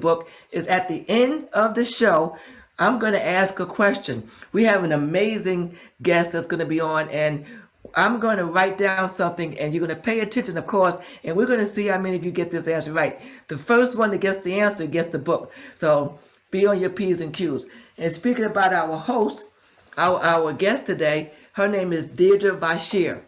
book is at the end of the show. I'm going to ask a question. We have an amazing guest that's going to be on, and I'm going to write down something, and you're going to pay attention, of course, and we're going to see how many of you get this answer right. The first one that gets the answer gets the book. So be on your P's and Q's. And speaking about our host, our guest today, her name is Deidra Bashir,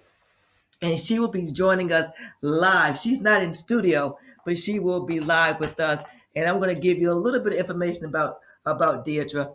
and she will be joining us live. She's not in studio, but she will be live with us. And I'm going to give you a little bit of information about Deidra.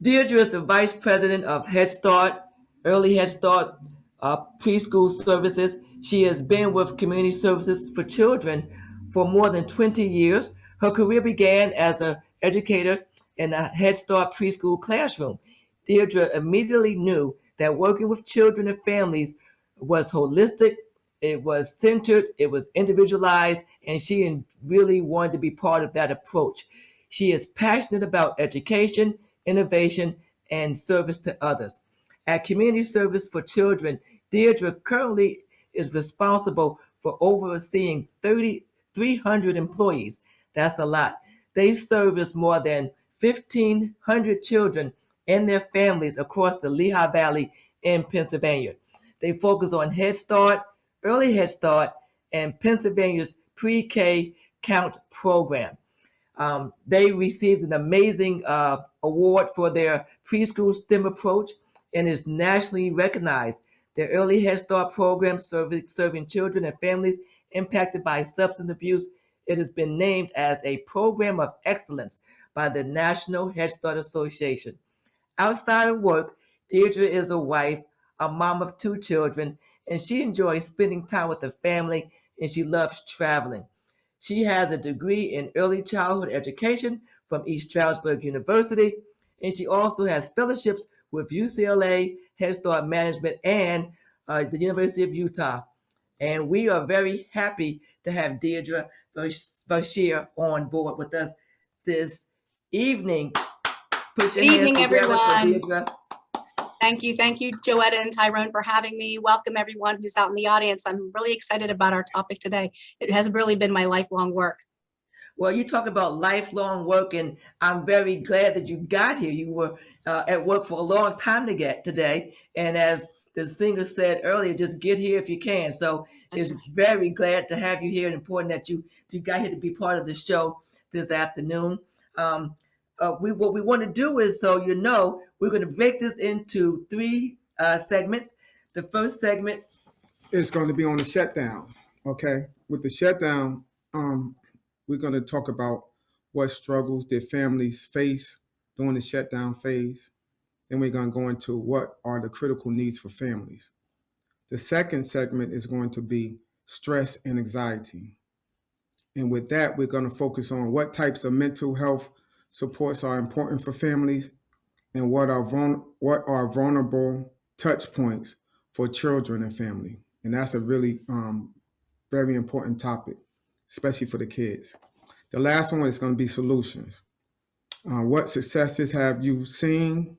Deidra is the Vice President of Head Start, Early Head Start, Preschool Services. She has been with Community Services for Children for more than 20 years. Her career began as an educator in a Head Start preschool classroom. Deirdre immediately knew that working with children and families was holistic, it was centered, it was individualized, and she really wanted to be part of that approach. She is passionate about education, innovation, and service to others. At Community Service for Children, Deirdre currently is responsible for overseeing 300 employees. That's a lot. They service more than 1,500 children and their families across the Lehigh Valley in Pennsylvania. They focus on Head Start, Early Head Start, and Pennsylvania's pre-K count program. They received an amazing award for their preschool STEM approach and is nationally recognized. Their Early Head Start program serving children and families impacted by substance abuse. It has been named as a program of excellence by the National Head Start Association. Outside of work, Deirdre is a wife, a mom of two children, and she enjoys spending time with her family and she loves traveling. She has a degree in early childhood education from East Stroudsburg University, and she also has fellowships with UCLA, Head Start Management, and the University of Utah. And we are very happy to have Deidra Bashir on board with us this evening. Put your Good hands evening, together for everyone. Deidra. Thank you, Joetta and Tyrone, for having me. Welcome, everyone who's out in the audience. I'm really excited about our topic today. It has really been my lifelong work. Well, you talk about lifelong work, and I'm very glad that you got here. You were at work for a long time to get today, and as the singer said earlier, just get here if you can. So That's it's right. very glad to have you here, and important that you got here to be part of the show this afternoon. What we want to do is, so you know, we're going to break this into three segments. The first segment It's going to be on the shutdown. Okay, with the shutdown, we're going to talk about what struggles did families face during the shutdown phase. Then we're going to go into what are the critical needs for families. The second segment is going to be stress and anxiety. And with that, we're going to focus on what types of mental health supports are important for families and what are vulnerable touch points for children and family. And that's a really very important topic, especially for the kids. The last one is going to be solutions. What successes have you seen?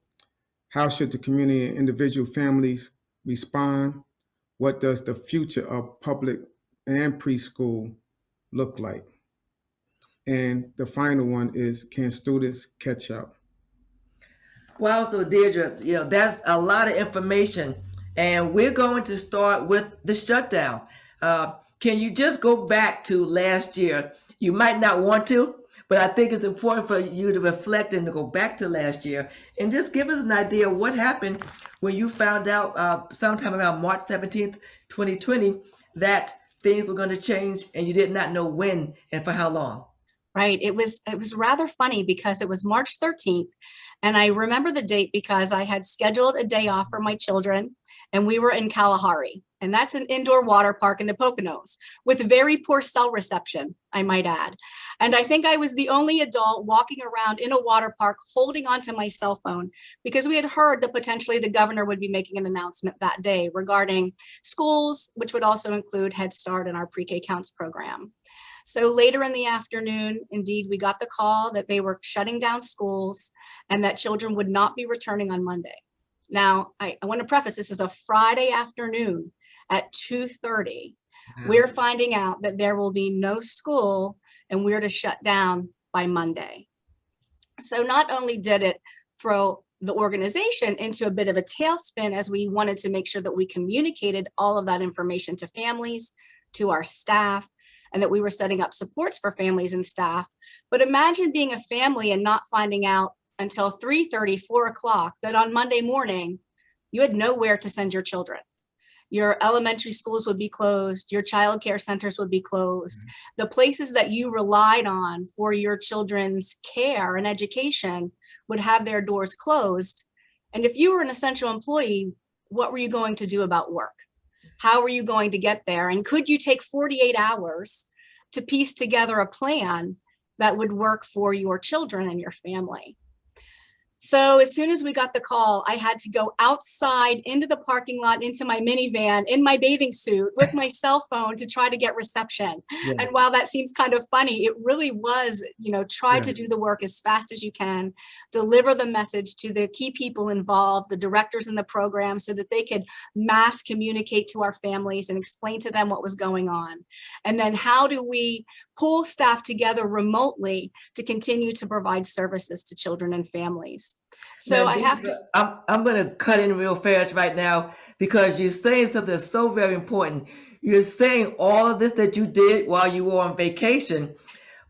How should the community and individual families respond? What does the future of public and preschool look like? And the final one is, can students catch up? Wow, so Deirdre, that's a lot of information. And we're going to start with the shutdown. Can you just go back to last year? You might not want to, but I think it's important for you to reflect and to go back to last year and just give us an idea of what happened when you found out sometime around March 17th, 2020, that things were going to change and you did not know when and for how long. Right. It was rather funny because it was March 13th. And I remember the date because I had scheduled a day off for my children and we were in Kalahari. And that's an indoor water park in the Poconos with very poor cell reception, I might add. And I think I was the only adult walking around in a water park holding onto my cell phone because we had heard that potentially the governor would be making an announcement that day regarding schools, which would also include Head Start and our pre-K counts program. So later in the afternoon, indeed, we got the call that they were shutting down schools and that children would not be returning on Monday. Now, I want to preface, this is a Friday afternoon at 2:30. We're finding out that there will be no school and we're to shut down by Monday. So not only did it throw the organization into a bit of a tailspin, as we wanted to make sure that we communicated all of that information to families, to our staff, and that we were setting up supports for families and staff. But imagine being a family and not finding out until 3:30, 4 o'clock that on Monday morning, you had nowhere to send your children. Your elementary schools would be closed, your child care centers would be closed. The places that you relied on for your children's care and education would have their doors closed. And if you were an essential employee, what were you going to do about work? How were you going to get there? And could you take 48 hours to piece together a plan that would work for your children and your family? So as soon as we got the call, I had to go outside into the parking lot, into my minivan, in my bathing suit with my cell phone to try to get reception. Yes. And while that seems kind of funny, it really was, try to do the work as fast as you can, deliver the message to the key people involved, the directors in the program, so that they could mass communicate to our families and explain to them what was going on. And then how do we pull staff together remotely to continue to provide services to children and families? So Now, I have to. I'm going to cut in real fast right now because you're saying something that's so very important. You're saying all of this that you did while you were on vacation,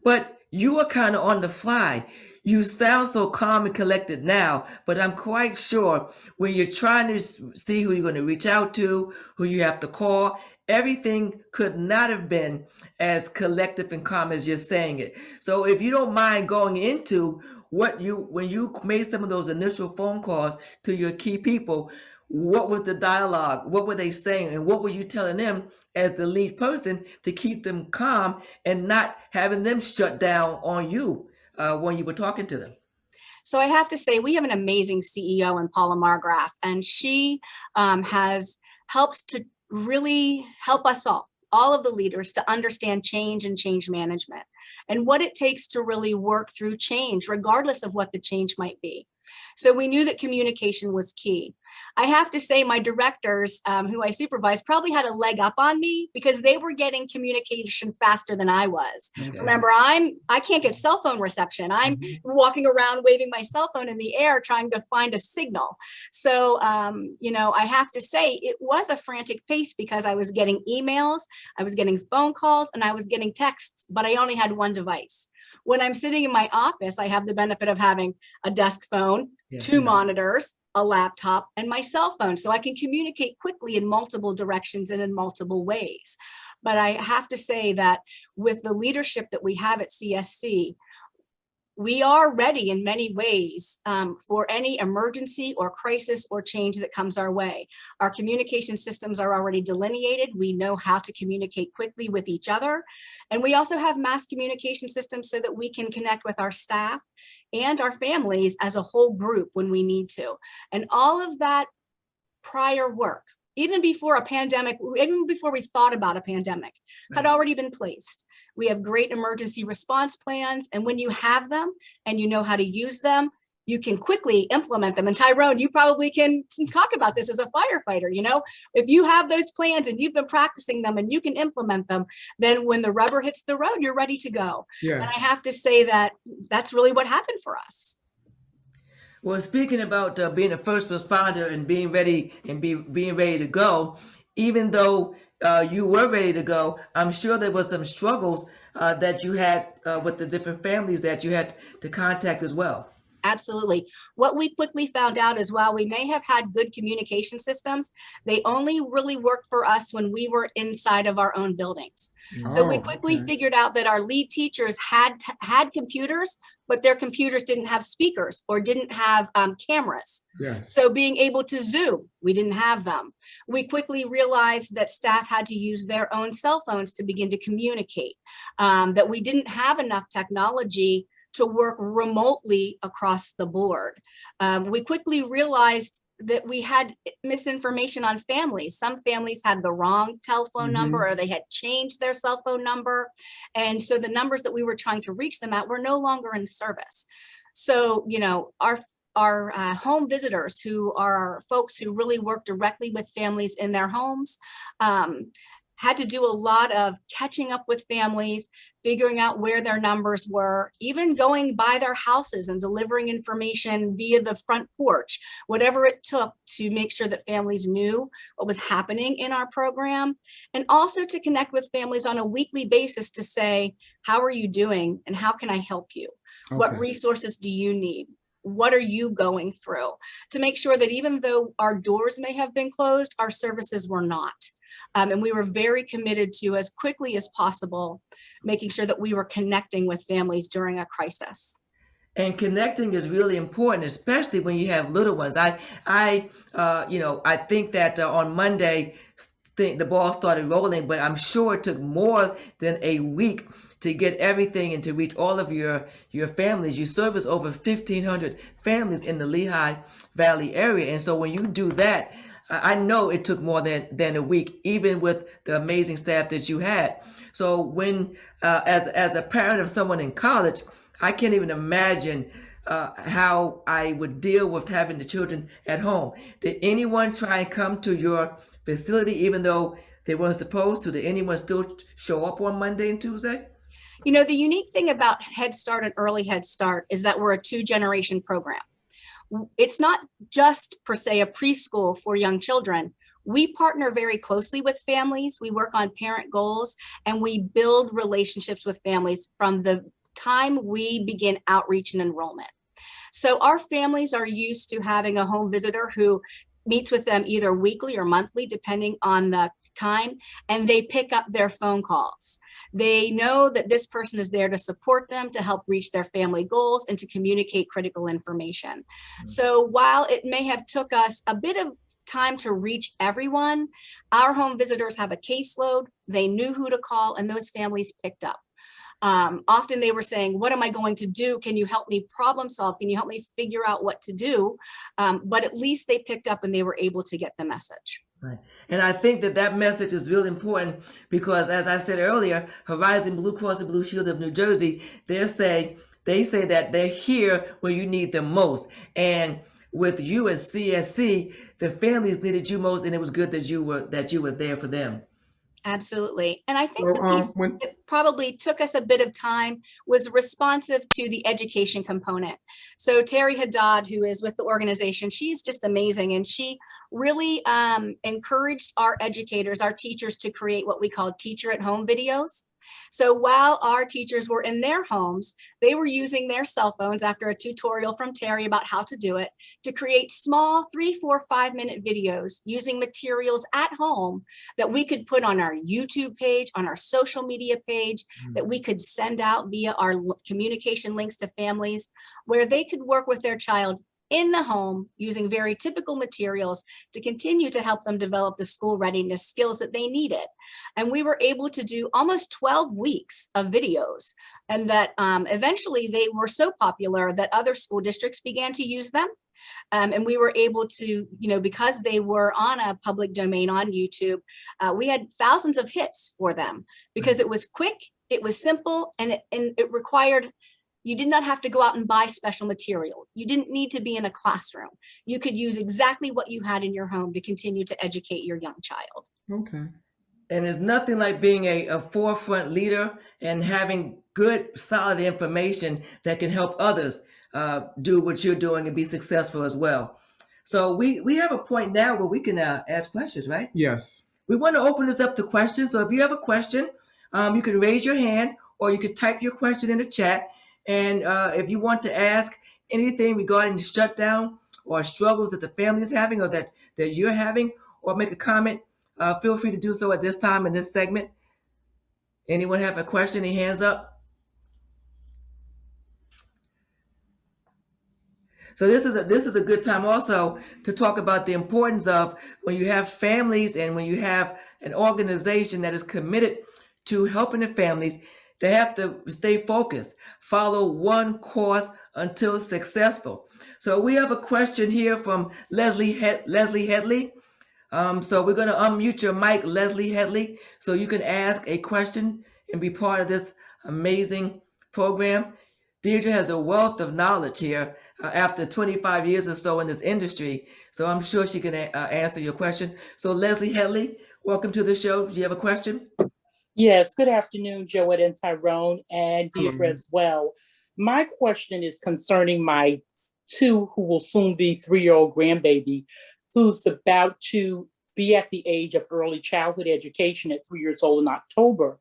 but you were kind of on the fly. You sound so calm and collected now, but I'm quite sure when you're trying to see who you're going to reach out to, who you have to call, everything could not have been as collective and calm as you're saying it. So if you don't mind going into when you made some of those initial phone calls to your key people, what was the dialogue? What were they saying? And what were you telling them as the lead person to keep them calm and not having them shut down on you when you were talking to them? So I have to say, we have an amazing CEO in Paula Margraf, and she has helped to really help us all of the leaders, to understand change and change management and what it takes to really work through change, regardless of what the change might be. So we knew that communication was key. I have to say my directors who I supervised probably had a leg up on me because they were getting communication faster than I was. Okay. Remember, I can't get cell phone reception. I'm walking around waving my cell phone in the air trying to find a signal. So, I have to say it was a frantic pace because I was getting emails, I was getting phone calls, and I was getting texts, but I only had one device. When I'm sitting in my office, I have the benefit of having a desk phone, two monitors, a laptop, and my cell phone. So I can communicate quickly in multiple directions and in multiple ways. But I have to say that with the leadership that we have at CSC, we are ready in many ways for any emergency or crisis or change that comes our way. Our communication systems are already delineated. We know how to communicate quickly with each other. And we also have mass communication systems so that we can connect with our staff and our families as a whole group when we need to. And all of that prior work, even before a pandemic, even before we thought about a pandemic, had already been placed. We have great emergency response plans, and when you have them and you know how to use them, you can quickly implement them. And Tyrone, you probably can talk about this as a firefighter. If you have those plans and you've been practicing them and you can implement them, then when the rubber hits the road, you're ready to go. Yes. And I have to say that that's really what happened for us. Well, speaking about being a first responder and being ready and being ready to go, even though you were ready to go, I'm sure there was some struggles that you had with the different families that you had to contact as well. Absolutely. What we quickly found out is while we may have had good communication systems, they only really worked for us when we were inside of our own buildings. So we quickly figured out that our lead teachers had computers, but their computers didn't have speakers or didn't have cameras. Yes. So being able to Zoom, we didn't have them. We quickly realized that staff had to use their own cell phones to begin to communicate, that we didn't have enough technology to work remotely across the board. We quickly realized that we had misinformation on families. Some families had the wrong telephone number, or they had changed their cell phone number. And so the numbers that we were trying to reach them at were no longer in service. So, our home visitors, who are folks who really work directly with families in their homes, had to do a lot of catching up with families, figuring out where their numbers were, even going by their houses and delivering information via the front porch, whatever it took to make sure that families knew what was happening in our program, and also to connect with families on a weekly basis to say, how are you doing and how can I help you? What Okay. resources do you need? What are you going through? To make sure that even though our doors may have been closed, our services were not. And we were very committed to, as quickly as possible, making sure that we were connecting with families during a crisis. And connecting is really important, especially when you have little ones. I think that on Monday, the ball started rolling, but I'm sure it took more than a week to get everything and to reach all of your families. You service over 1,500 families in the Lehigh Valley area, and so when you do that, I know it took more than a week, even with the amazing staff that you had. So when, as a parent of someone in college, I can't even imagine how I would deal with having the children at home. Did anyone try and come to your facility even though they weren't supposed to? Did anyone still show up on Monday and Tuesday? You know, the unique thing about Head Start and Early Head Start is that we're a 2-generation program. It's not just per se a preschool for young children. We partner very closely with families. We work on parent goals and we build relationships with families from the time we begin outreach and enrollment. So our families are used to having a home visitor who meets with them either weekly or monthly, depending on the time, and they pick up their phone calls. They know that this person is there to support them, to help reach their family goals, and to communicate critical information. So while it may have took us a bit of time to reach everyone, our home visitors have a caseload, they knew who to call, and those families picked up. Often they were saying, what am I going to do? Can you help me problem solve? Can you help me figure out what to do? But at least they picked up and they were able to get the message. Right. And I think that message is really important because, as I said earlier, Horizon Blue Cross and Blue Shield of New Jersey, they say that they're here where you need them most. And with you as CSC, the families needed you most, and it was good that you were there for them. Absolutely. And I think So, the piece that probably took us a bit of time was responsive to the education component. So Terry Haddad, who is with the organization, she's just amazing. And she really encouraged our educators, our teachers, to create what we call teacher at home videos. So while our teachers were in their homes, they were using their cell phones after a tutorial from Terry about how to do it to create small 3, 4, 5-minute videos using materials at home that we could put on our YouTube page, on our social media page, that we could send out via our communication links to families, where they could work with their child in the home using very typical materials to continue to help them develop the school readiness skills that they needed. And we were able to do almost 12 weeks of videos, and that eventually they were so popular that other school districts began to use them. And we were able to, because they were on a public domain on YouTube, we had thousands of hits for them because it was quick, it was simple, and it required, you did not have to go out and buy special material. You didn't need to be in a classroom. You could use exactly what you had in your home to continue to educate your young child. okay. And there's nothing like being a forefront leader and having good, solid information that can help others do what you're doing and be successful as well. So we have a point now where we can ask questions, right? Yes. We want to open this up to questions. So if you have a question, you can raise your hand or you could type your question in the chat. And if you want to ask anything regarding the shutdown or struggles that the family is having or that you're having, or make a comment, feel free to do so at this time in this segment. Anyone have a question? Any hands up? So this is a good time also to talk about the importance of when you have families and when you have an organization that is committed to helping the families. They have to stay focused, follow one course until successful. So we have a question here from Leslie Headley. So we're going to unmute your mic, Leslie Headley, so you can ask a question and be part of this amazing program. Deidra has a wealth of knowledge here after 25 years or so in this industry. So I'm sure she can answer your question. So Leslie Headley, Welcome to the show. Do you have a question? Yes, good afternoon, Joetta and Tyrone and Deidra Hello. as well. My question is concerning my two, who will soon be 3-year-old grandbaby, who's about to be at the age of early childhood education at 3 years old in October.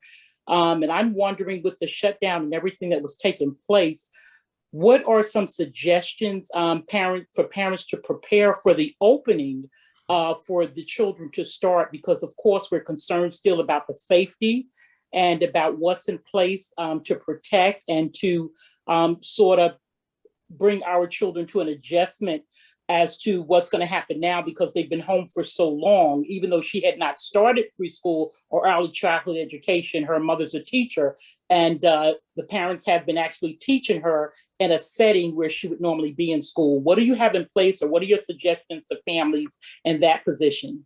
And I'm wondering, with the shutdown and everything that was taking place, what are some suggestions for parents to prepare for the opening for the children to start? Because of course we're concerned still about the safety and about what's in place to protect and to sort of bring our children to an adjustment as to what's going to happen now, because they've been home for so long. Even though she had not started preschool or early childhood education, her mother's a teacher, and the parents have been actually teaching her in a setting where she would normally be in school. What do you have in place, or what are your suggestions to families in that position?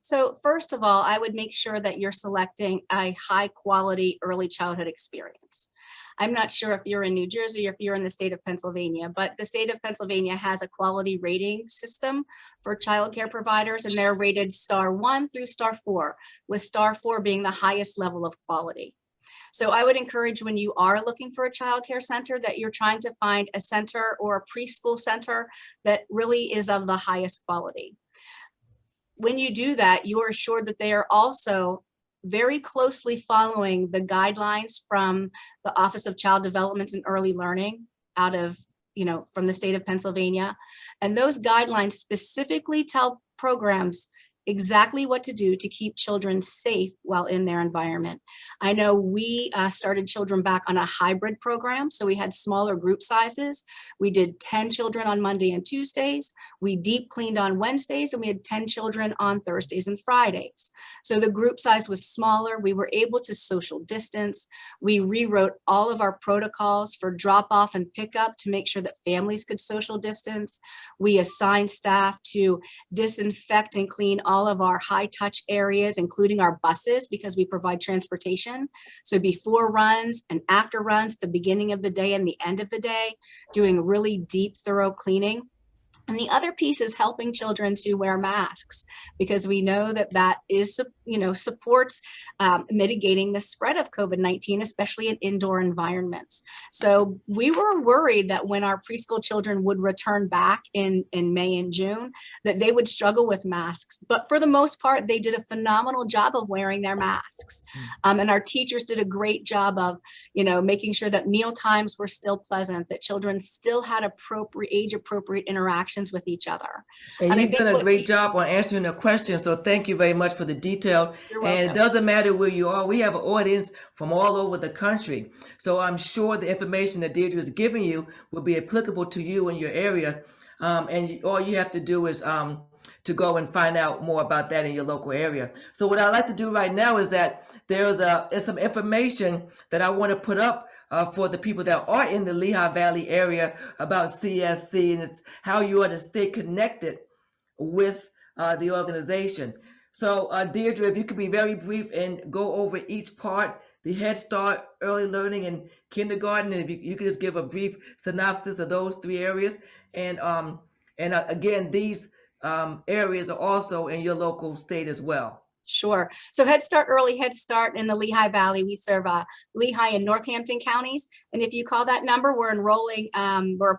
So first of all, I would make sure that you're selecting a high quality early childhood experience. I'm not sure if you're in New Jersey or if you're in the state of Pennsylvania, but the state of Pennsylvania has a quality rating system for childcare providers, and they're rated star 1 through star 4, with star 4 being the highest level of quality. So I would encourage, when you are looking for a childcare center, that you're trying to find a center or a preschool center that really is of the highest quality. When you do that, you are assured that they are also very closely following the guidelines from the Office of Child Development and Early Learning out of, from the state of Pennsylvania. And those guidelines specifically tell programs exactly what to do to keep children safe while in their environment. I know we started children back on a hybrid program, so we had smaller group sizes. We did 10 children on Monday and Tuesdays. We deep cleaned on Wednesdays, and we had 10 children on Thursdays and Fridays. So the group size was smaller. We were able to social distance. We rewrote all of our protocols for drop off and pickup to make sure that families could social distance. We assigned staff to disinfect and clean all of our high touch areas, including our buses, because we provide transportation. So before runs and after runs, the beginning of the day and the end of the day, doing really deep, thorough cleaning. And the other piece is helping children to wear masks, because we know that that is, supports mitigating the spread of COVID-19, especially in indoor environments. So we were worried that when our preschool children would return back in May and June, that they would struggle with masks. But for the most part, they did a phenomenal job of wearing their masks. And our teachers did a great job of, making sure that meal times were still pleasant, that children still had age-appropriate interactions with each other. And I you've think done a great job on answering the question. So thank you very much for the detail. You're And it welcome. doesn't matter where you are. We have an audience from all over the country. So I'm sure the information that Deidra is giving you will be applicable to you in your area. All you have to do is to go and find out more about that in your local area. So what I'd like to do right now is that there's some information that I want to put up for the people that are in the Lehigh Valley area about CSC, and it's how you are to stay connected with the organization. So Deidra, if you could be very brief and go over each part, the Head Start, early learning, and kindergarten, and if you could just give a brief synopsis of those 3 areas. And again, these areas are also in your local state as well. Sure. So Head Start, Early Head Start in the Lehigh Valley, we serve Lehigh and Northampton counties. And if you call that number, we're enrolling, we're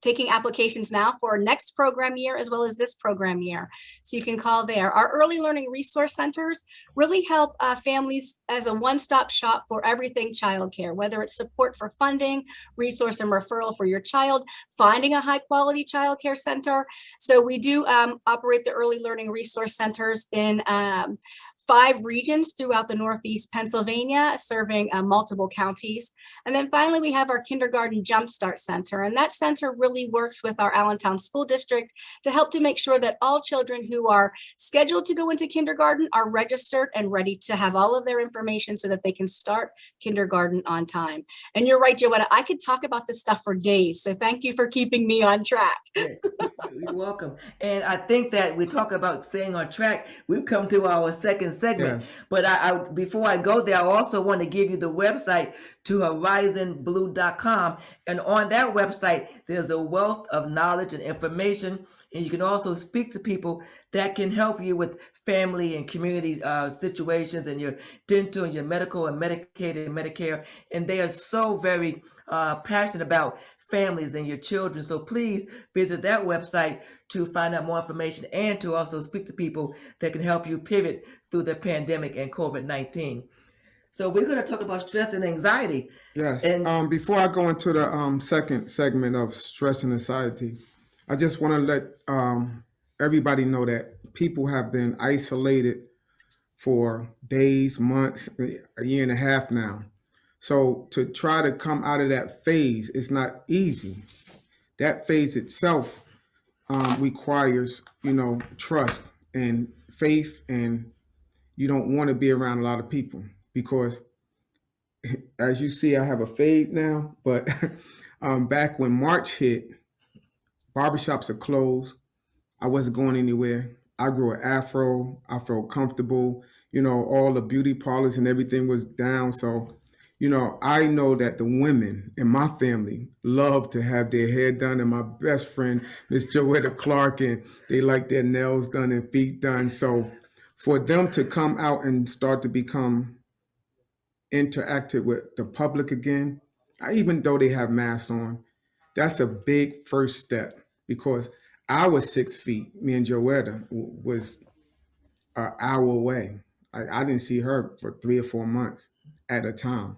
taking applications now for next program year as well as this program year. So you can call there. Our early learning resource centers really help families as a one-stop shop for everything childcare, whether it's support for funding, resource and referral for your child, finding a high quality childcare center. So we do operate the early learning resource centers in 5 regions throughout the Northeast Pennsylvania, serving multiple counties. And then finally, we have our Kindergarten Jumpstart Center. And that center really works with our Allentown School District to help to make sure that all children who are scheduled to go into kindergarten are registered and ready to have all of their information so that they can start kindergarten on time. And you're right, Joetta, I could talk about this stuff for days. So thank you for keeping me on track. You're welcome. And I think that we talk about staying on track. We've come to our second segment. Yes. But I before I go there, I also want to give you the website to horizonblue.com. And on that website, there's a wealth of knowledge and information. And you can also speak to people that can help you with family and community situations and your dental and your medical and Medicaid and Medicare. And they are so very passionate about families and your children. So please visit that website to find out more information and to also speak to people that can help you pivot through the pandemic and COVID-19. So we're going to talk about stress and anxiety. Yes. And Before I go into the second segment of stress and anxiety, I just want to let everybody know that people have been isolated for days, months, a year and a half now. So to try to come out of that phase is not easy. That phase itself requires, trust and faith, and you don't want to be around a lot of people because, as you see, I have a fade now. But back when March hit, barbershops are closed. I wasn't going anywhere. I grew an afro. I felt comfortable. All the beauty parlors and everything was down. So, I know that the women in my family love to have their hair done. And my best friend, Miss Joetta Clark, and they like their nails done and feet done. So for them to come out and start to become interactive with the public again, even though they have masks on, that's a big first step because I was 6 feet. Me and Joetta was an hour away. I didn't see her for 3 or 4 months at a time.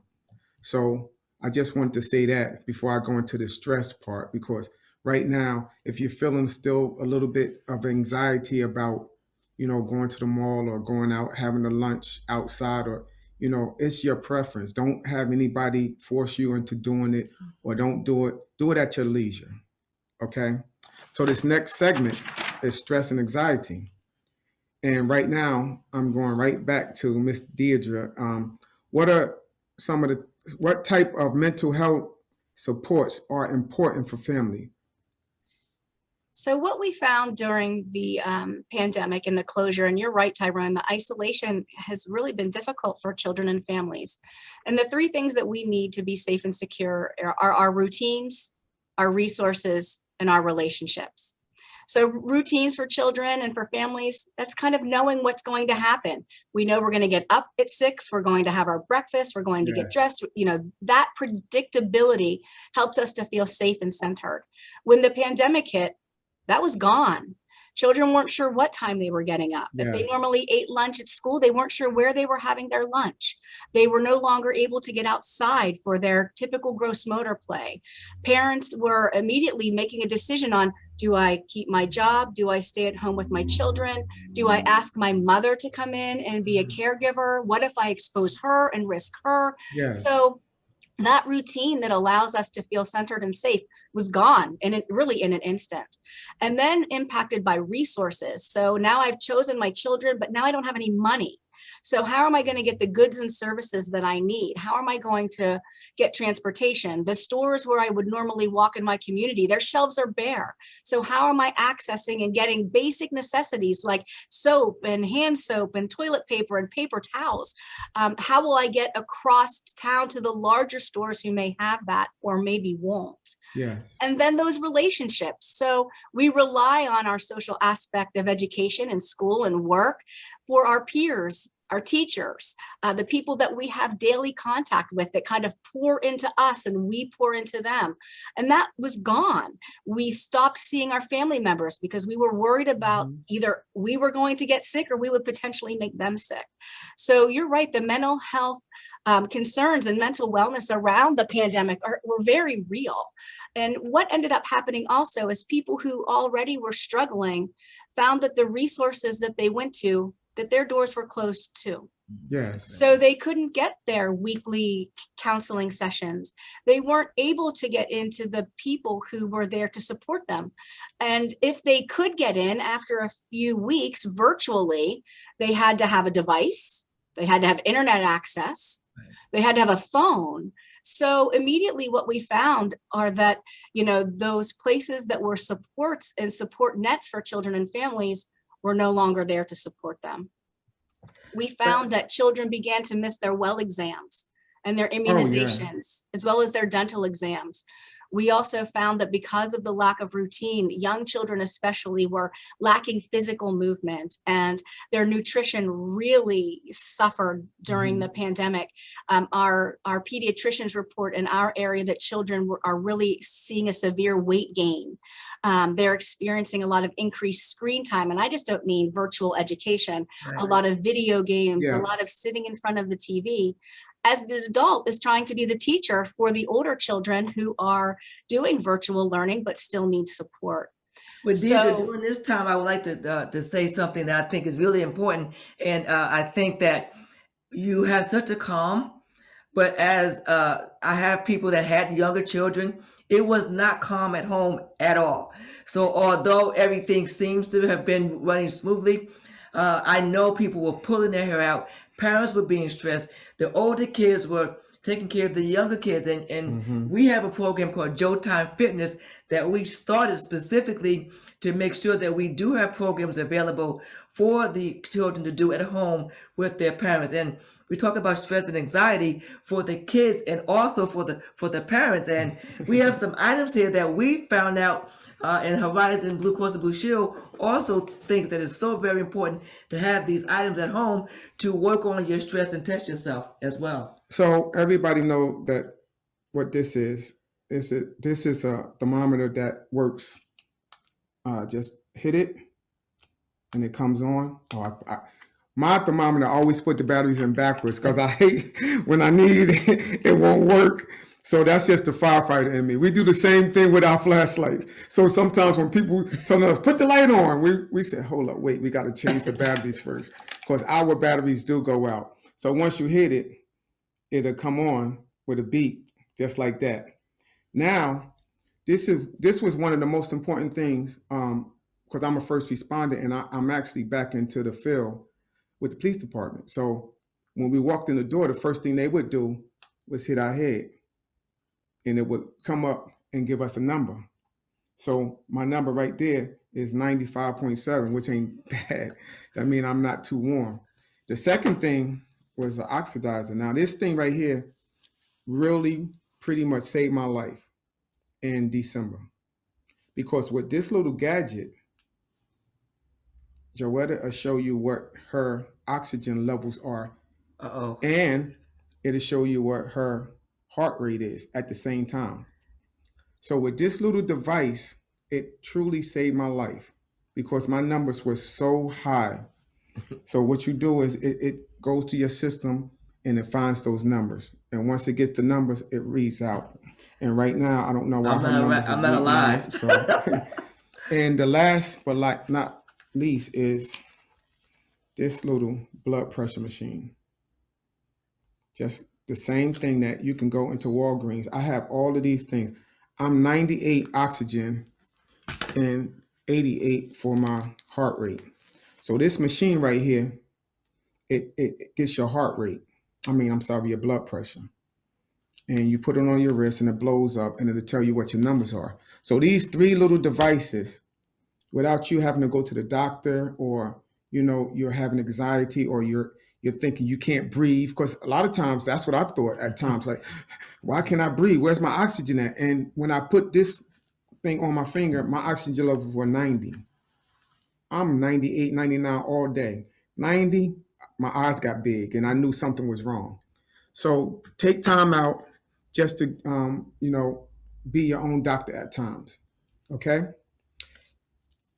So I just wanted to say that before I go into the stress part, because right now, if you're feeling still a little bit of anxiety about, going to the mall or going out, having a lunch outside, or, it's your preference. Don't have anybody force you into doing it, or don't do it. Do it at your leisure. Okay. So this next segment is stress and anxiety. And right now I'm going right back to Miss Deidra. What type of mental health supports are important for family? So what we found during the pandemic and the closure, and you're right, Tyrone, the isolation has really been difficult for children and families. And the three things that we need to be safe and secure are our routines, our resources, and our relationships. So routines for children and for families, that's kind of knowing what's going to happen. We know we're going to get up at 6, we're going to have our breakfast, we're going to get dressed. That predictability helps us to feel safe and centered. When the pandemic hit, that was gone. Children weren't sure what time they were getting up. If they normally ate lunch at school, they weren't sure where they were having their lunch. They were no longer able to get outside for their typical gross motor play. Parents were immediately making a decision on, do I keep my job? Do I stay at home with my children? Do I ask my mother to come in and be a caregiver? What if I expose her and risk her? Yes. So that routine that allows us to feel centered and safe was gone, and it really in an instant. And then impacted by resources. So now I've chosen my children, but now I don't have any money. So how am I going to get the goods and services that I need? How am I going to get transportation? The stores where I would normally walk in my community, their shelves are bare. So how am I accessing and getting basic necessities like soap and hand soap and toilet paper and paper towels? How will I get across town to the larger stores who may have that or maybe won't? Yes. And then those relationships. So we rely on our social aspect of education and school and work for our peers, our teachers, the people that we have daily contact with that kind of pour into us and we pour into them. And that was gone. We stopped seeing our family members because we were worried about either we were going to get sick or we would potentially make them sick. So you're right, the mental health concerns and mental wellness around the pandemic were very real. And what ended up happening also is people who already were struggling found that the resources that they went to, that their doors were closed too. Yes. So they couldn't get their weekly counseling sessions. They weren't able to get into the people who were there to support them. And if they could get in after a few weeks virtually, they had to have a device. They had to have internet access. They had to have a phone. So immediately what we found are that, those places that were supports and support nets for children and families were no longer there to support them. We found that children began to miss their well exams and their Oh, yeah. immunizations, as well as their dental exams. We also found that because of the lack of routine, young children especially were lacking physical movement, and their nutrition really suffered during the pandemic. Our pediatricians report in our area that children are really seeing a severe weight gain. They're experiencing a lot of increased screen time, and I just don't mean virtual education, a lot of video games, a Yeah. lot of sitting in front of the TV, as the adult is trying to be the teacher for the older children who are doing virtual learning but still need support. Well, Deidra, So during this time, I would like to say something that I think is really important, and I think that you have such a calm. But as I have people that had younger children, it was not calm at home at all. So although everything seems to have been running smoothly, I know people were pulling their hair out. Parents were being stressed. The older kids were taking care of the younger kids. And we have a program called Jotyme Fitness that we started specifically to make sure that we do have programs available for the children to do at home with their parents. And we talk about stress and anxiety for the kids and also for the parents. And we have some items here that we found out and Horizon Blue Cross and Blue Shield also thinks that it's so very important to have these items at home to work on your stress and test yourself as well. So everybody know that what this is this is a thermometer that works. Just hit it and it comes on. My thermometer always put the batteries in backwards because I hate when I need it, it won't work. So that's just the firefighter in me. We do the same thing with our flashlights. So sometimes when people tell us, put the light on, we say, hold up, wait, we got to change the batteries first because our batteries do go out. So once you hit it, it'll come on with a beep, just like that. Now, this was one of the most important things because I'm a first responder and I'm actually back into the field with the police department. So when we walked in the door, the first thing they would do was hit our head and it would come up and give us a number. So my number right there is 95.7, which ain't bad. That means I'm not too warm. The second thing was the oxidizer. Now this thing right here really pretty much saved my life in December because with this little gadget, Joetta will show you what her oxygen levels are. And it'll show you what her heart rate is at the same time. So with this little device, it truly saved my life because my numbers were so high. So what you do is it goes to your system and it finds those numbers. And once it gets the numbers, it reads out. And right now, I don't know why her numbers are I'm not alive. out, so. And the last, but not least, is this little blood pressure machine. Just the same thing that you can go into Walgreens. I have all of these things. I'm 98 oxygen and 88 for my heart rate. So this machine right here, it gets your heart rate. Your blood pressure. And you put it on your wrist and it blows up and it'll tell you what your numbers are. So these three little devices, without you having to go to the doctor or, you're having anxiety or you're thinking you can't breathe, because a lot of times that's what I thought at times, like, why can't I breathe? Where's my oxygen at? And when I put this thing on my finger, my oxygen levels were 90. I'm 98, 99 all day. 90, my eyes got big and I knew something was wrong. So take time out just to, be your own doctor at times. Okay.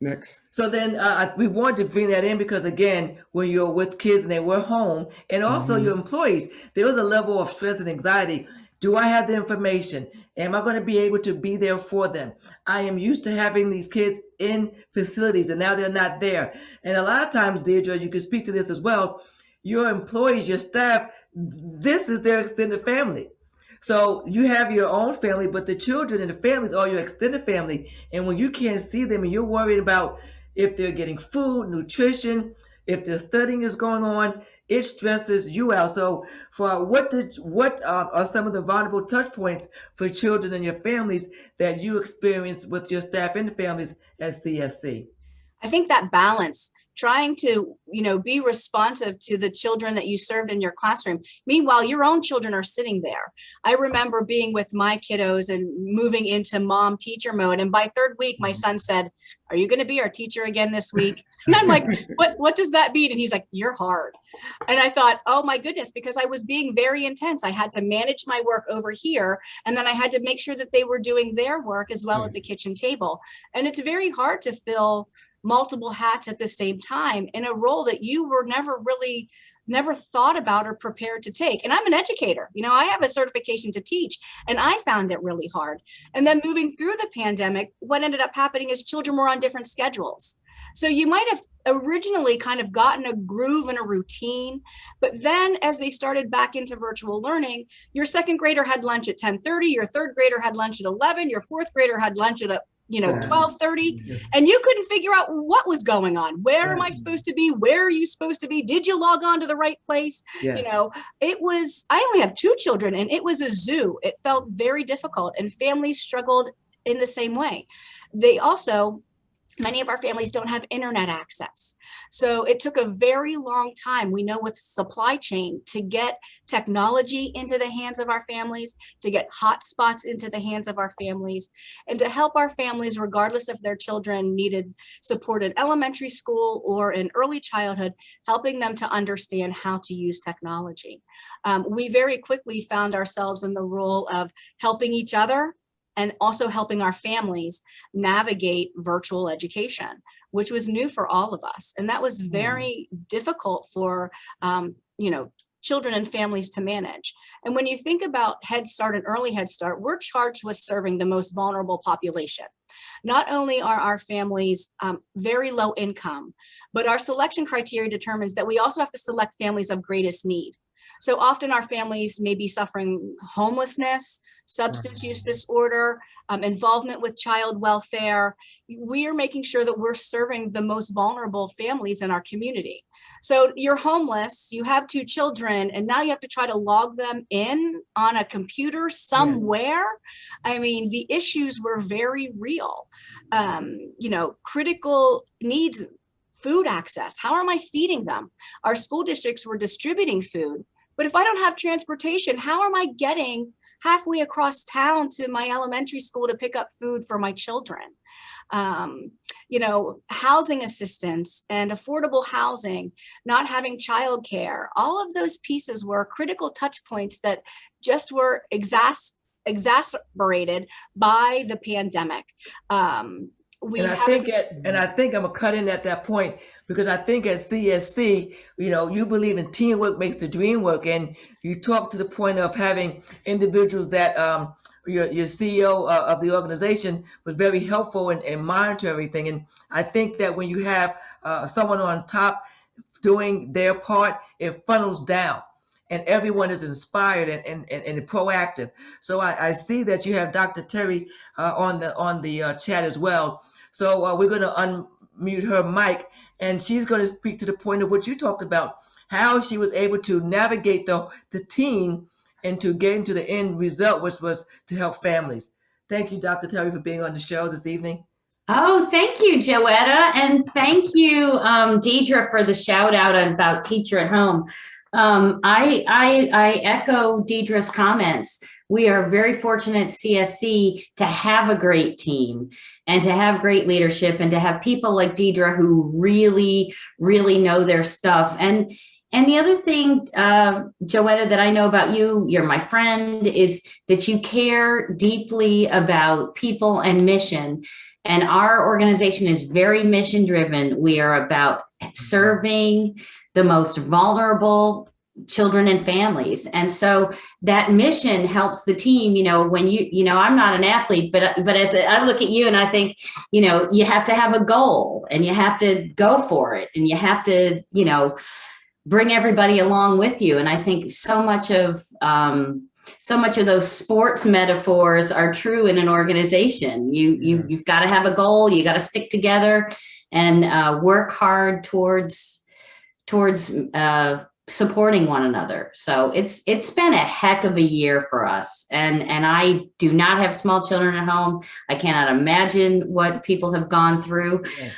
Next. So then we wanted to bring that in because, again, when you're with kids and they were home and also your employees, there was a level of stress and anxiety. Do I have the information? Am I going to be able to be there for them? I am used to having these kids in facilities and now they're not there. And a lot of times, Deidra, you can speak to this as well. Your employees, your staff, this is their extended family. So you have your own family, but the children and the families are your extended family. And when you can't see them and you're worried about if they're getting food, nutrition, if their studying is going on, it stresses you out. So for what are some of the vulnerable touch points for children and your families that you experience with your staff and the families at CSC? I think that balance trying to, be responsive to the children that you served in your classroom. Meanwhile, your own children are sitting there. I remember being with my kiddos and moving into mom teacher mode. And by third week, my son said, "Are you going to be our teacher again this week?" And I'm like, what does that mean? And he's like, "You're hard." And I thought, oh my goodness, because I was being very intense. I had to manage my work over here. And then I had to make sure that they were doing their work as well at the kitchen table. And it's very hard to fill multiple hats at the same time in a role that you were never thought about or prepared to take. And I'm an educator, I have a certification to teach, and I found it really hard. And then moving through the pandemic, what ended up happening is children were on different schedules. So you might have originally kind of gotten a groove and a routine, but then as they started back into virtual learning, your second grader had lunch at 10:30, your third grader had lunch at 11, your fourth grader had lunch at 12:30, and you couldn't figure out what was going on. Where am I supposed to be? Where are you supposed to be? Did you log on to the right place? Yes. I only have 2 children, and it was a zoo. It felt very difficult, and families struggled in the same way. Many of our families don't have internet access. So it took a very long time, we know, with supply chain, to get technology into the hands of our families, to get hotspots into the hands of our families, and to help our families, regardless if their children needed support in elementary school or in early childhood, helping them to understand how to use technology. We very quickly found ourselves in the role of helping each other and also helping our families navigate virtual education, which was new for all of us. And that was very difficult for, children and families to manage. And when you think about Head Start and early Head Start, we're charged with serving the most vulnerable population. Not only are our families very low income, but our selection criteria determines that we also have to select families of greatest need. So often our families may be suffering homelessness, substance use disorder, involvement with child welfare. We are making sure that we're serving the most vulnerable families in our community. So you're homeless, you have 2 children, and now you have to try to log them in on a computer somewhere. I mean, the issues were very real. Critical needs, food access. How am I feeding them? Our school districts were distributing food, but if I don't have transportation, how am I getting halfway across town to my elementary school to pick up food for my children? Housing assistance and affordable housing, not having childcare, all of those pieces were critical touch points that just were exacerbated by the pandemic. I think I'm gonna cut in at that point, because I think at CSC, you believe in teamwork makes the dream work, and you talk to the point of having individuals that your CEO of the organization was very helpful in monitoring everything. And I think that when you have someone on top doing their part, it funnels down, and everyone is inspired and proactive. So I see that you have Dr. Terry on the chat as well. So we're going to unmute her mic, and she's going to speak to the point of what you talked about, how she was able to navigate the team and to get into the end result, which was to help families. Thank you, Dr. Terry, for being on the show this evening. Oh, thank you, Joetta. And thank you, Deidra, for the shout out about Teacher at Home. I echo Deidra's comments. We are very fortunate at CSC to have a great team and to have great leadership and to have people like Deidra who really, really know their stuff. And the other thing, Joetta, that I know about you, you're my friend, is that you care deeply about people and mission. And our organization is very mission driven. We are about serving the most vulnerable children and families. And so that mission helps the team, when I'm not an athlete, but as I look at you and I think, you have to have a goal and you have to go for it and you have to, bring everybody along with you. And I think so much of those sports metaphors are true in an organization. You've got to have a goal, you got to stick together and work hard towards supporting one another. So it's been a heck of a year for us. And I do not have small children at home. I cannot imagine what people have gone through. Yes.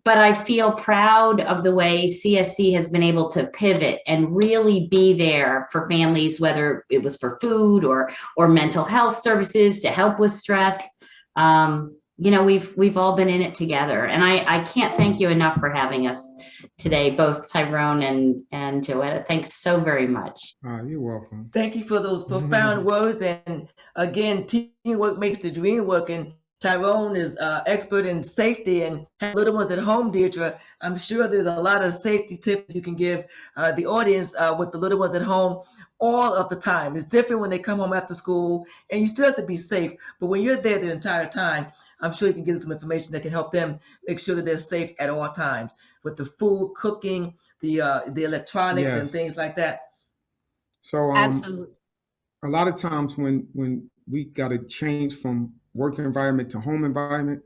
But I feel proud of the way CSC has been able to pivot and really be there for families, whether it was for food or mental health services to help with stress. You know, we've all been in it together, and I can't thank you enough for having us today, both Tyrone and Joetta. Thanks so very much. You're welcome. Thank you for those profound words. And again, teamwork makes the dream work. And Tyrone is expert in safety and have little ones at home, Deidra. I'm sure there's a lot of safety tips you can give the audience with the little ones at home all of the time. It's different when they come home after school, and you still have to be safe. But when you're there the entire time, I'm sure you can give them some information that can help them make sure that they're safe at all times with the food, cooking, the electronics, and Yes. things like that. So Absolutely. a lot of times when we got to change from work environment to home environment,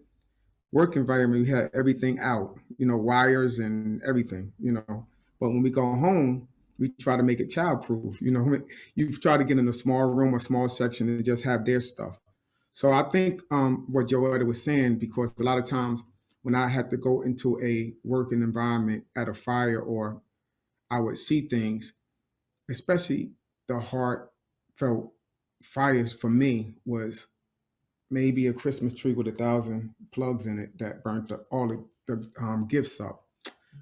work environment, we had everything out, you know, wires and everything, you know. But when we go home, we try to make it childproof. You know, you try to get in a small room, a small section, and just have their stuff. So I think what Joetta was saying, because a lot of times when I had to go into a working environment at a fire, or I would see things, especially the heartfelt fires for me was maybe a Christmas tree with 1,000 plugs in it that burnt all the gifts up.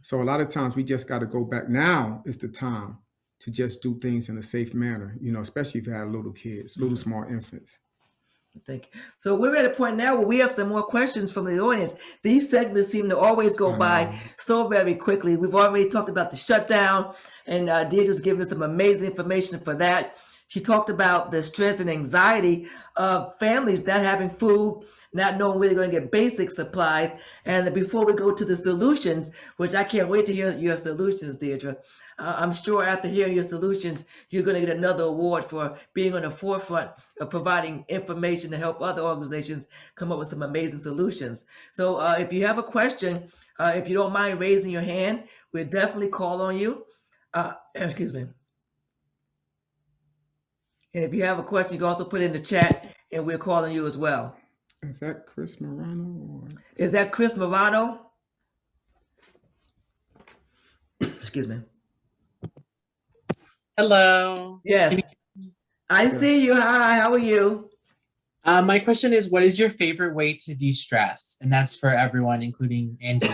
So a lot of times we just got to go back. Now is the time to just do things in a safe manner, you know, especially if you have little kids, little small infants. Thank you. So we're at a point now where we have some more questions from the audience. These segments seem to always go by so very quickly. We've already talked about the shutdown, and Deidra's given us some amazing information for that. She talked about the stress and anxiety of families not having food, not knowing where they're going to get basic supplies. And before we go to the solutions, which I can't wait to hear your solutions, Deidra. I'm sure after hearing your solutions, you're going to get another award for being on the forefront of providing information to help other organizations come up with some amazing solutions. So if you have a question, if you don't mind raising your hand, we'll definitely call on you. Excuse me. And if you have a question, you can also put it in the chat, and we'll call on you as well. Is that Chris Morano? Or? Is that Chris Morano? Excuse me. Hello. Yes. I see you. Hi, how are you? My question is, what is your favorite way to de-stress? And that's for everyone, including Andy.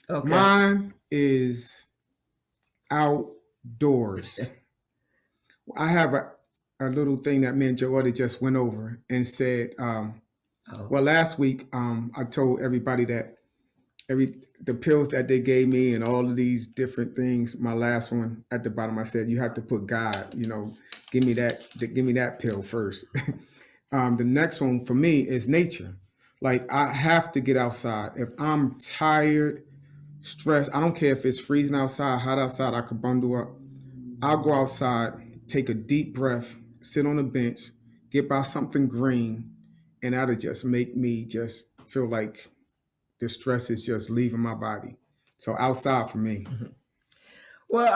Okay. Mine is outdoors. I have a little thing that me and Joetta just went over and said, well, last week, I told everybody that the pills that they gave me and all of these different things, my last one at the bottom, I said, you have to put God, you know, give me that pill first. The next one for me is nature. Like, I have to get outside. If I'm tired, stressed, I don't care if it's freezing outside, hot outside, I can bundle up. I'll go outside, take a deep breath, sit on a bench, get by something green, and that'll just make me just feel like the stress is just leaving my body. So outside for me. Well,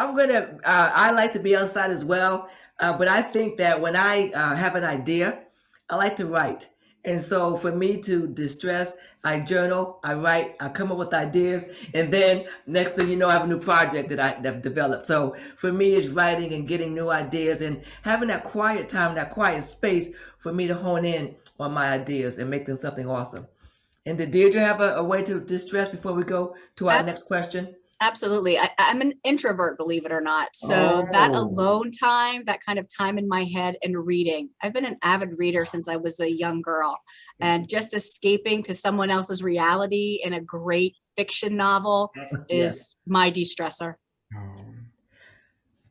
I like to be outside as well. But I think that when I have an idea, I like to write. And so for me to distress, I journal, I write, I come up with ideas. And then next thing you know, I have a new project that I've developed. So for me, it's writing and getting new ideas and having that quiet time, that quiet space for me to hone in on my ideas and make them something awesome. And did Deidra have a way to distress before we go to our next question? Absolutely. I'm an introvert, believe it or not. So that alone time, that kind of time in my head and reading. I've been an avid reader since I was a young girl, and just escaping to someone else's reality in a great fiction novel is my de-stressor.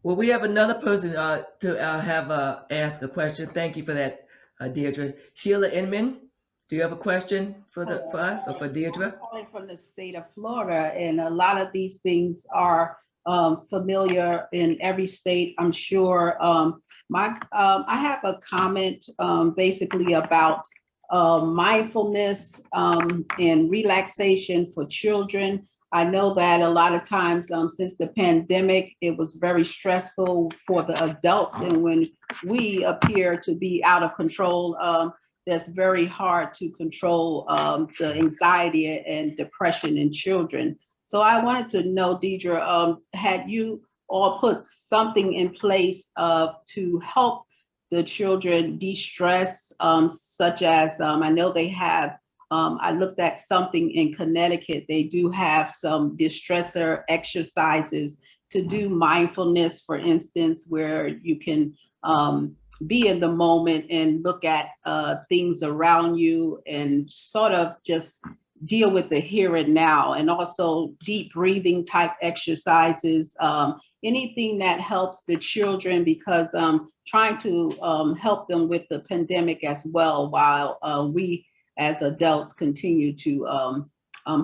Well, we have another person to have ask a question. Thank you for that, Deidra. Sheila Inman, do you have a question for us or for Deidra? I'm calling from the state of Florida, and a lot of these things are familiar in every state, I'm sure. I have a comment basically about mindfulness and relaxation for children. I know that a lot of times since the pandemic, it was very stressful for the adults. And when we appear to be out of control, that's very hard to control the anxiety and depression in children. So I wanted to know, Deidra, had you all put something in place to help the children de-stress, such as I know they have, I looked at something in Connecticut, they do have some distressor exercises to do mindfulness, for instance, where you can be in the moment and look at things around you and sort of just deal with the here and now, and also deep breathing type exercises, anything that helps the children, because trying to help them with the pandemic as well, while we as adults continue to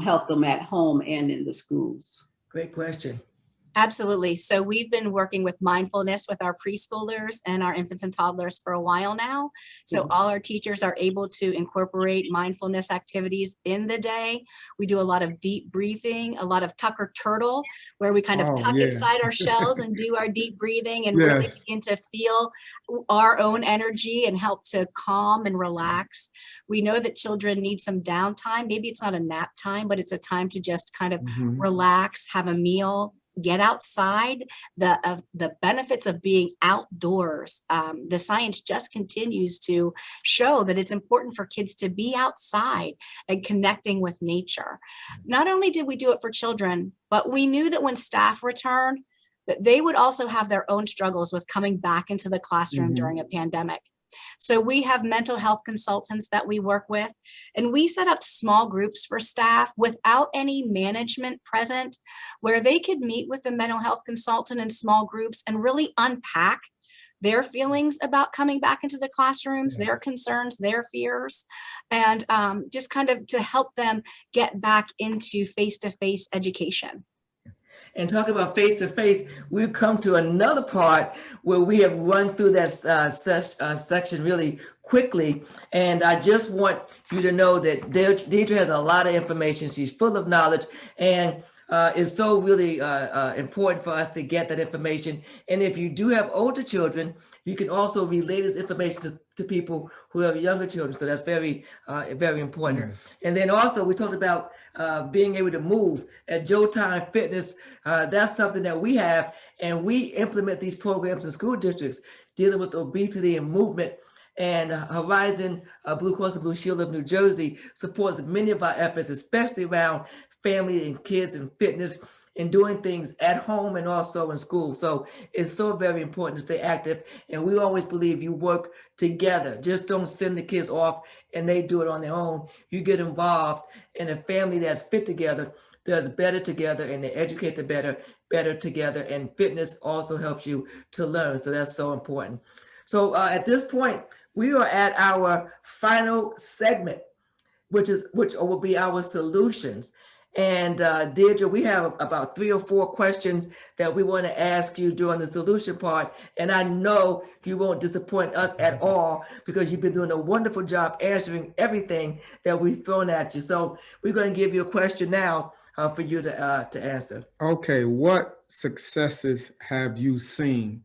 help them at home and in the schools. Great question. Absolutely. So we've been working with mindfulness with our preschoolers and our infants and toddlers for a while now. So all our teachers are able to incorporate mindfulness activities in the day. We do a lot of deep breathing, a lot of Tucker Turtle, where we kind of tuck inside our shells and do our deep breathing and really begin to feel our own energy and help to calm and relax. We know that children need some downtime. Maybe it's not a nap time, but it's a time to just kind of relax, have a meal, get outside. The benefits of being outdoors. The science just continues to show that it's important for kids to be outside and connecting with nature. Not only did we do it for children, but we knew that when staff returned, that they would also have their own struggles with coming back into the classroom during a pandemic. So we have mental health consultants that we work with, and we set up small groups for staff without any management present, where they could meet with the mental health consultant in small groups and really unpack their feelings about coming back into the classrooms, their concerns, their fears, and just kind of to help them get back into face-to-face education. And talking about face-to-face, we've come to another part where we have run through that section really quickly. And I just want you to know that Deidra has a lot of information. She's full of knowledge, and it's so really important for us to get that information. And if you do have older children, you can also relay this information to people who have younger children. So that's very, very important. Yes. And then also we talked about being able to move at Jotyme Fitness. That's something that we have, and we implement these programs in school districts dealing with obesity and movement. And Horizon Blue Cross and Blue Shield of New Jersey supports many of our efforts, especially around family and kids and fitness, and doing things at home and also in school. So it's so very important to stay active. And we always believe you work together. Just don't send the kids off and they do it on their own. You get involved, and a family that's fit together does better together, and they educate the better together. And fitness also helps you to learn. So that's so important. So at this point, we are at our final segment, which will be our solutions. And Deidra, we have about 3 or 4 questions that we want to ask you during the solution part. And I know you won't disappoint us at all, because you've been doing a wonderful job answering everything that we've thrown at you. So we're going to give you a question now for you to answer. Okay, what successes have you seen?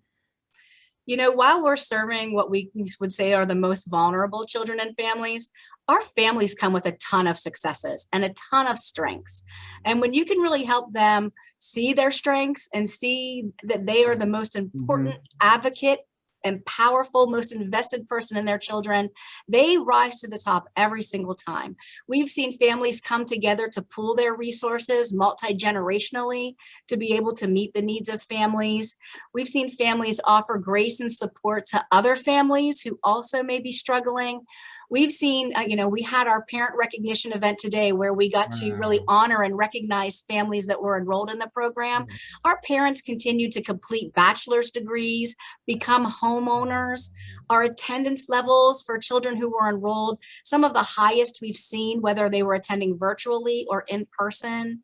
You know, while we're serving what we would say are the most vulnerable children and families, our families come with a ton of successes and a ton of strengths. And when you can really help them see their strengths and see that they are the most important advocate and powerful, most invested person in their children, they rise to the top every single time. We've seen families come together to pool their resources multi-generationally to be able to meet the needs of families. We've seen families offer grace and support to other families who also may be struggling. We've seen, we had our parent recognition event today where we got to really honor and recognize families that were enrolled in the program. Our parents continue to complete bachelor's degrees, become homeowners. Our attendance levels for children who were enrolled, some of the highest we've seen, whether they were attending virtually or in person.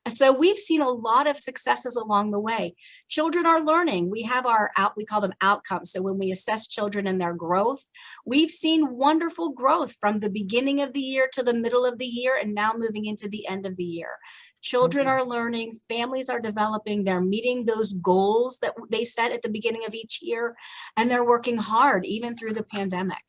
So we've seen a lot of successes along the way. Children are learning. We have we call them outcomes. So when we assess children and their growth, we've seen wonderful growth from the beginning of the year to the middle of the year and now moving into the end of the year. Children are learning, families are developing, they're meeting those goals that they set at the beginning of each year, and they're working hard even through the pandemic.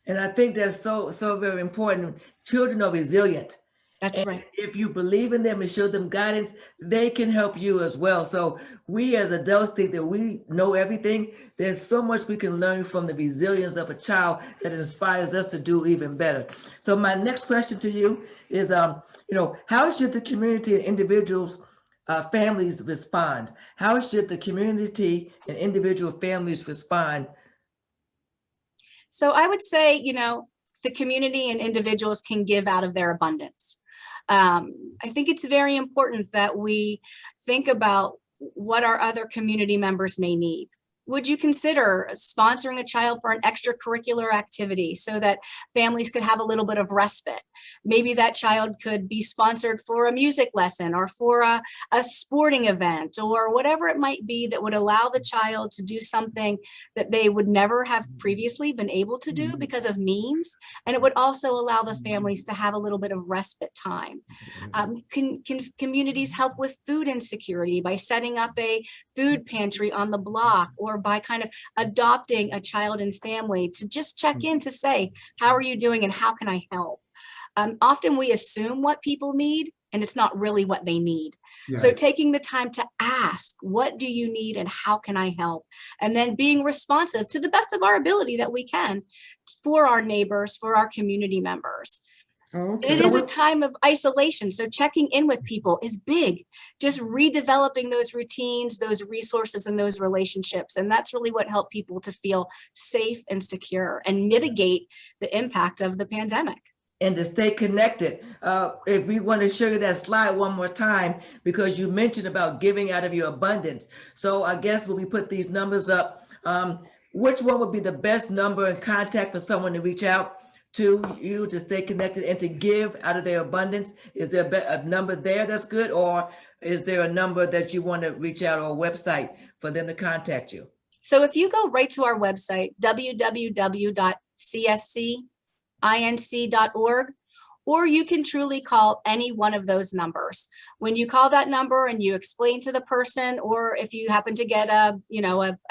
And I think that's so very important. Children are resilient. That's And right. if you believe in them and show them guidance, they can help you as well. So we as adults think that we know everything. There's so much we can learn from the resilience of a child that inspires us to do even better. So my next question to you is, how should the community and individuals, families respond? How should the community and individual families respond? So I would say, the community and individuals can give out of their abundance. I think it's very important that we think about what our other community members may need. Would you consider sponsoring a child for an extracurricular activity so that families could have a little bit of respite? Maybe that child could be sponsored for a music lesson or for a sporting event or whatever it might be that would allow the child to do something that they would never have previously been able to do because of means. And it would also allow the families to have a little bit of respite time. Can communities help with food insecurity by setting up a food pantry on the block, or by kind of adopting a child and family to just check in to say, how are you doing and how can I help? Often we assume what people need and it's not really what they need. Yeah. So taking the time to ask, what do you need and how can I help? And then being responsive to the best of our ability that we can for our neighbors, for our community members. Okay. It is a time of isolation, so checking in with people is big. Just redeveloping those routines, those resources, and those relationships. And that's really what helped people to feel safe and secure and mitigate the impact of the pandemic. And to stay connected. If we want to show you that slide one more time, because you mentioned about giving out of your abundance. So I guess when we put these numbers up, which one would be the best number and contact for someone to reach out to you to stay connected and to give out of their abundance? Is there a number there that's good, or is there a number that you want to reach out, or a website for them to contact you? So if you go right to our website, www.cscinc.org, or you can truly call any one of those numbers. When you call that number and you explain to the person, or if you happen to get a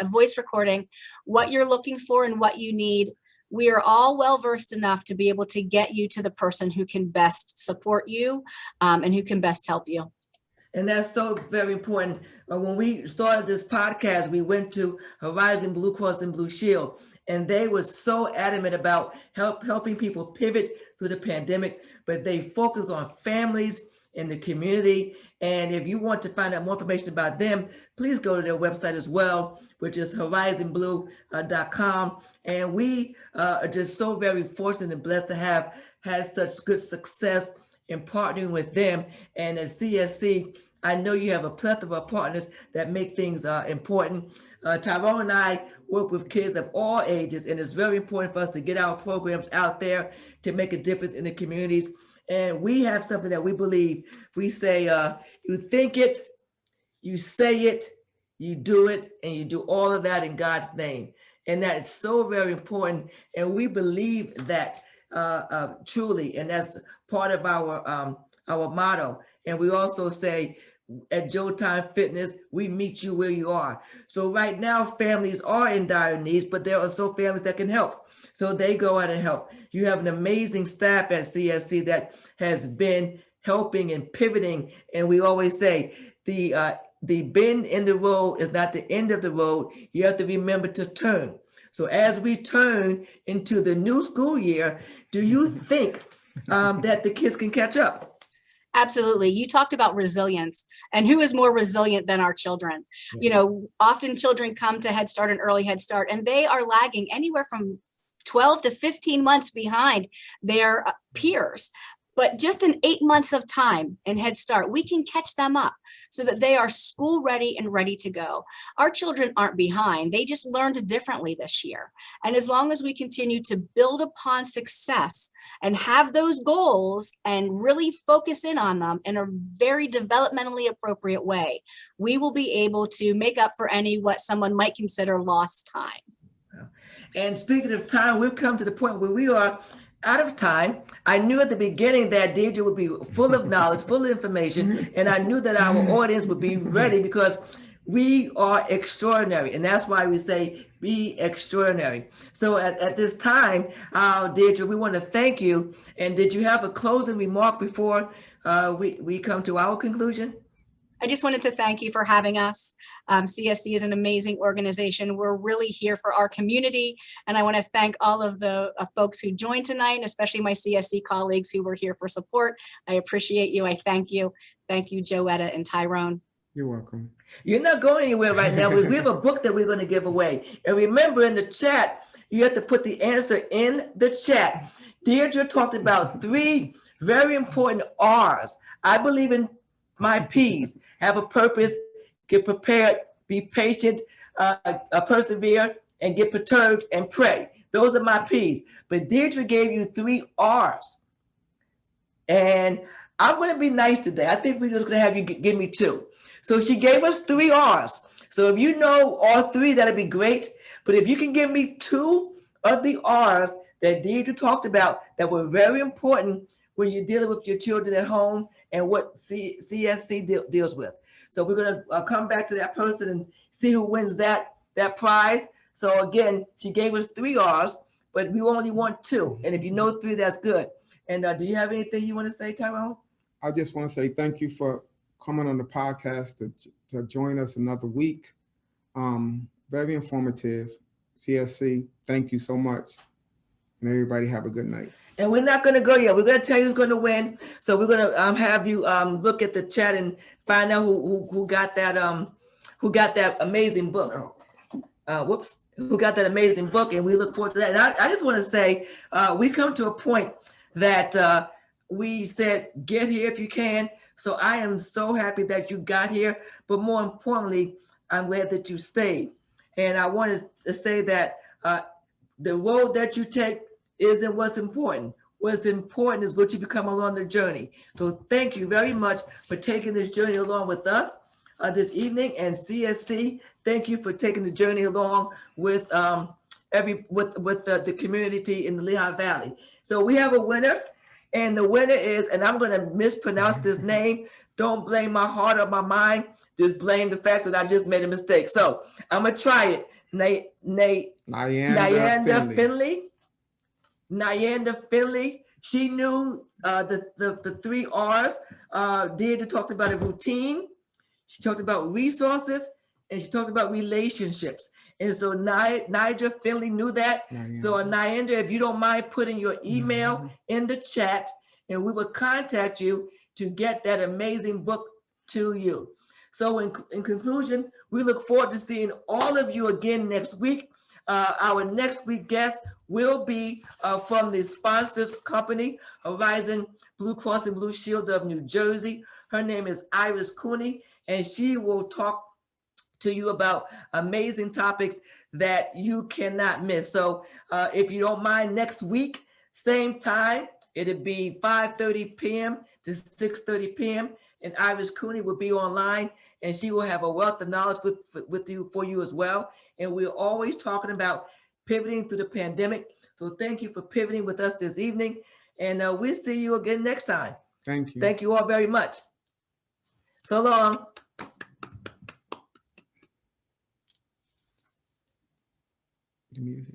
voice recording, what you're looking for and what you need, we are all well-versed enough to be able to get you to the person who can best support you and who can best help you. And that's so very important. When we started this podcast, we went to Horizon Blue Cross and Blue Shield, and they were so adamant about helping people pivot through the pandemic, but they focus on families in the community. And if you want to find out more information about them, please go to their website as well, which is horizonblue.com. And we are just so very fortunate and blessed to have had such good success in partnering with them. And at CSC, I know you have a plethora of partners that make things important. Tyrone and I work with kids of all ages, and it's very important for us to get our programs out there to make a difference in the communities. And we have something that we believe. We say, you think it, you say it, you do it, and you do all of that in God's name. And that is so very important. And we believe that truly, and that's part of our motto. And we also say at Jotyme Fitness, we meet you where you are. So right now, families are in dire needs, but there are so families that can help. So they go out and help. You have an amazing staff at CSC that has been helping and pivoting. And we always say the bend in the road is not the end of the road. You have to remember to turn. So as we turn into the new school year, do you think that the kids can catch up? Absolutely. You talked about resilience, and who is more resilient than our children? Often children come to Head Start and Early Head Start, and they are lagging anywhere from 12 to 15 months behind their peers. But just in 8 months of time in Head Start, we can catch them up so that they are school ready and ready to go. Our children aren't behind. They just learned differently this year. And as long as we continue to build upon success and have those goals and really focus in on them in a very developmentally appropriate way, we will be able to make up for any what someone might consider lost time. And speaking of time, we've come to the point where we are out of time. I knew at the beginning that Deidra would be full of knowledge, full of information, and I knew that our audience would be ready because we are extraordinary, and that's why we say be extraordinary. So at this time, Deidra, we want to thank you. And did you have a closing remark before we come to our conclusion? I just wanted to thank you for having us. CSC is an amazing organization. We're really here for our community. And I want to thank all of the folks who joined tonight, especially my CSC colleagues who were here for support. I appreciate you. I thank you. Thank you, Joetta and Tyrone. You're welcome. You're not going anywhere right now. We have a book that we're going to give away. And remember, in the chat, you have to put the answer in the chat. Deidra talked about 3 very important R's. I believe in my P's. Have a purpose, get prepared, be patient, persevere, and get perturbed and pray. Those are my P's. But Deidra gave you 3 R's. And I'm going to be nice today. I think we're just going to have you give me 2. So she gave us 3 R's. So if you know all 3, that'd be great. But if you can give me 2 of the R's that Deidra talked about that were very important when you're dealing with your children at home and what CSC deals with. So we're going to come back to that person and see who wins that prize. So again, she gave us 3 R's, but we only want 2. And if you know 3, that's good. And do you have anything you want to say, Tyrone? I just want to say thank you for coming on the podcast to join us another week. Very informative. CSC, thank you so much. And everybody have a good night. And we're not going to go yet. We're going to tell you who's going to win. So we're going to have you look at the chat and find out who got that amazing book. Who got that amazing book, and we look forward to that. And I just want to say we come to a point that we said, get here if you can. So I am so happy that you got here, but more importantly, I'm glad that you stayed. And I wanted to say that the road that you take isn't what's important. What's important is what you become along the journey. So thank you very much for taking this journey along with us this evening. And CSC, thank you for taking the journey along with the community in the Lehigh Valley. So we have a winner, and the winner is, and I'm going to mispronounce this name. Don't blame my heart or my mind. Just blame the fact that I just made a mistake. So I'm going to try it. Nyanda Finley. She knew the 3 R's. Deidra talked about a routine. She talked about resources, and she talked about relationships. And so Nigel Finley knew that. So Nyanda, if you don't mind putting your email in the chat, and we will contact you to get that amazing book to you. So in conclusion, we look forward to seeing all of you again next week. Our next week guest will be from the sponsors company, Horizon Blue Cross and Blue Shield of New Jersey. Her name is Iris Cooney, and she will talk to you about amazing topics that you cannot miss. So if you don't mind, next week, same time, it'll be 5:30 p.m. to 6:30 p.m. and Iris Cooney will be online, and she will have a wealth of knowledge with you for you as well. And we're always talking about pivoting through the pandemic. So thank you for pivoting with us this evening, and we'll see you again next time. Thank you. Thank you all very much. So long. The music.